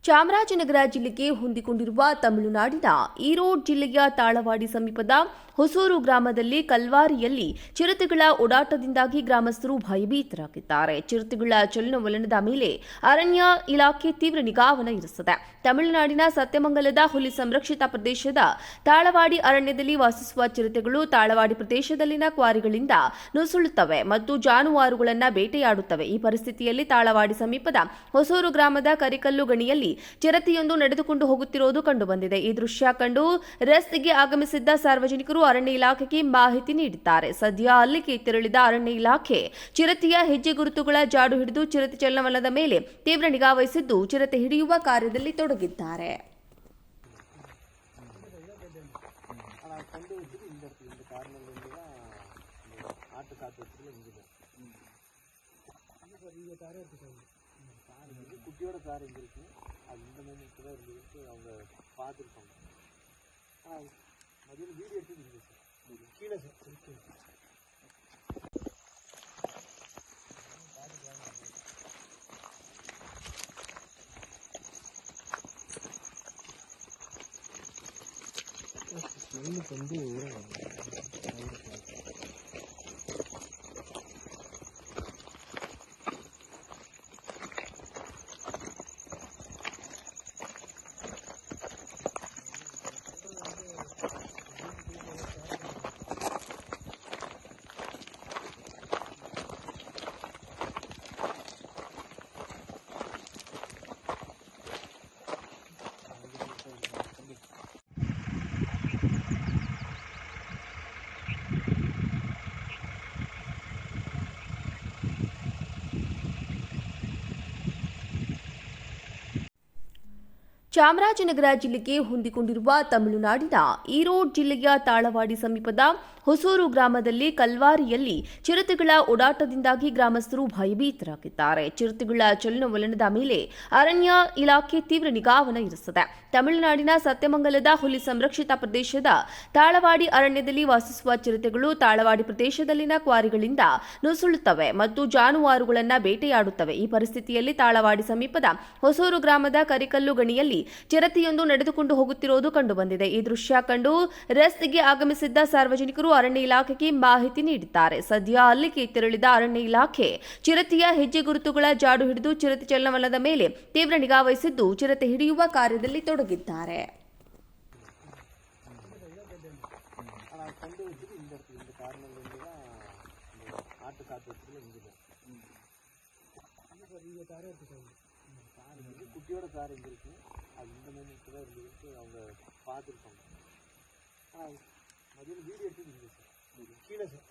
ಚಾಮರಾಜನಗರ ಜಿಲ್ಲೆಗೆ ಹೊಂದಿಕೊಂಡಿರುವ ತಮಿಳುನಾಡಿನ ಈರೋಡ್ ಜಿಲ್ಲೆಯ ತಾಳವಾಡಿ ಸಮೀಪದ ಹೊಸೂರು ಗ್ರಾಮದಲ್ಲಿ ಕಲ್ವಾರಿಯಲ್ಲಿ ಚಿರತೆಗಳ ಓಡಾಟದಿಂದಾಗಿ ಗ್ರಾಮಸ್ಥರು ಭಯಭೀತರಾಗಿದ್ದಾರೆ. ಚಿರತೆಗಳ ಚಲನವಲನದ ಮೇಲೆ ಅರಣ್ಯ ಇಲಾಖೆ ತೀವ್ರ ನಿಗಾವನ್ನ ಇರಿಸಿದೆ. ತಮಿಳುನಾಡಿನ ಸತ್ಯಮಂಗಲದ ಹುಲಿ ಸಂರಕ್ಷಿತ ಪ್ರದೇಶದ ತಾಳವಾಡಿ ಅರಣ್ಯದಲ್ಲಿ ವಾಸಿಸುವ ಚಿರತೆಗಳು ತಾಳವಾಡಿ ಪ್ರದೇಶದಲ್ಲಿನ ಕ್ವಾರಿಗಳಿಂದ ನುಸುಳುತ್ತವೆ ಮತ್ತು ಜಾನುವಾರುಗಳನ್ನು ಬೇಟೆಯಾಡುತ್ತವೆ. ಈ ಪರಿಸ್ಥಿತಿಯಲ್ಲಿ ತಾಳವಾಡಿ ಸಮೀಪದ ಹೊಸೂರು ಗ್ರಾಮದ ಕರಿಕಲ್ಲು ಗಣಿಯಲ್ಲಿ ಚಿರತೆಯೊಂದು ನಡೆದುಕೊಂಡು ಹೋಗುತ್ತಿರುವುದು ಕಂಡುಬಂದಿದೆ. ಈ ದೃಶ್ಯ ಕಂಡು ರಸ್ತೆಗೆ ಆಗಮಿಸಿದ್ದ ಸಾರ್ವಜನಿಕರು ಅರಣ್ಯ ಇಲಾಖೆಗೆ ಮಾಹಿತಿ ನೀಡಿದ್ದಾರೆ. ಸದ್ಯ ಅಲ್ಲಿಗೆ ತೆರಳಿದ ಅರಣ್ಯ ಇಲಾಖೆ ಚಿರತೆಯ ಹೆಜ್ಜೆ ಗುರುತುಗಳ ಜಾಡು ಹಿಡಿದು ಚಿರತೆ ಚಲನವಲನದ ಮೇಲೆ ತೀವ್ರ ನಿಗಾ ವಹಿಸಿದ್ದು ಚಿರತೆ ಹಿಡಿಯುವ ಕಾರ್ಯದಲ್ಲಿ ತೊಡಗಿದ್ದಾರೆ. குட்டியோட கார் எங்கே இருக்கு அது இந்த மாதிரி தான் இருந்துருக்கு. அவங்க பார்த்துருப்பாங்க. ஆனால் மதியம் வீடியோ எடுத்து இருக்கு சார் கீழே சார் ஸ்மெல்லுக்கு வந்து ಚಾಮರಾಜನಗರ ಜಿಲ್ಲೆಗೆ ಹೊಂದಿಕೊಂಡಿರುವ ತಮಿಳುನಾಡಿನ ಈರೋಡ್ ಜಿಲ್ಲೆಯ ತಾಳವಾಡಿ ಸಮೀಪದ ಹೊಸೂರು ಗ್ರಾಮದಲ್ಲಿ ಕಲ್ವಾರಿಯಲ್ಲಿ ಚಿರತೆಗಳ ಓಡಾಟದಿಂದಾಗಿ ಗ್ರಾಮಸ್ಥರು ಭಯಭೀತರಾಗಿದ್ದಾರೆ. ಚಿರತೆಗಳ ಚಲನವಲನದ ಮೇಲೆ ಅರಣ್ಯ ಇಲಾಖೆ ತೀವ್ರ ನಿಗಾವನ್ನ ಇರಿಸಿದೆ. ತಮಿಳುನಾಡಿನ ಸತ್ಯಮಂಗಲದ ಹುಲಿ ಸಂರಕ್ಷಿತ ಪ್ರದೇಶದ ತಾಳವಾಡಿ ಅರಣ್ಯದಲ್ಲಿ ವಾಸಿಸುವ ಚಿರತೆಗಳು ತಾಳವಾಡಿ ಪ್ರದೇಶದಲ್ಲಿನ ಕ್ವಾರಿಗಳಿಂದ ನುಸುಳುತ್ತವೆ ಮತ್ತು ಜಾನುವಾರುಗಳನ್ನು ಬೇಟೆಯಾಡುತ್ತವೆ. ಈ ಪರಿಸ್ಥಿತಿಯಲ್ಲಿ ತಾಳವಾಡಿ ಸಮೀಪದ ಹೊಸೂರು ಗ್ರಾಮದ ಕರಿಕಲ್ಲು ಗಣಿಯಲ್ಲಿ ಚಿರತೆಯೊಂದು ನಡೆದುಕೊಂಡು ಹೋಗುತ್ತಿರುವುದು ಕಂಡುಬಂದಿದೆ. ಈ ದೃಶ್ಯ ಕಂಡು ರಸ್ತೆಗೆ ಆಗಮಿಸಿದ್ದ ಸಾರ್ವಜನಿಕರು ಅರಣ್ಯ ಇಲಾಖೆಗೆ ಮಾಹಿತಿ ನೀಡಿದ್ದಾರೆ. ಸದ್ಯ ಅಲ್ಲಿಗೆ ತೆರಳಿದ ಅರಣ್ಯ ಇಲಾಖೆ ಚಿರತೆಯ ಹೆಜ್ಜೆ ಗುರುತುಗಳ ಜಾಡು ಹಿಡಿದು ಚಿರತೆ ಚಲನವಲನದ ಮೇಲೆ ತೀವ್ರ ನಿಗಾ ವಹಿಸಿದ್ದು ಚಿರತೆ ಹಿಡಿಯುವ ಕಾರ್ಯದಲ್ಲಿ ತೊಡಗಿದ್ದಾರೆ. குட்டியோட கார் எங்கே இருக்கு அது இந்த மாதிரி தான் இருந்துருக்கு. அவங்க பார்த்துருப்பாங்க. ஆனால் மதியம் வீடியோ எடுத்து இருக்கு சார் கீழே சார்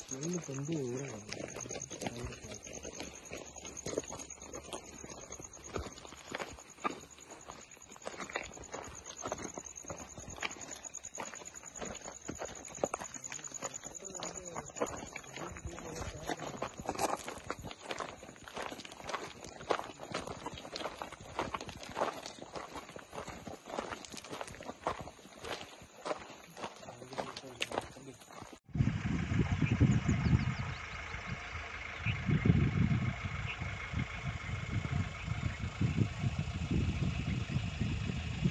ஸ்மெல்லுக்கு வந்து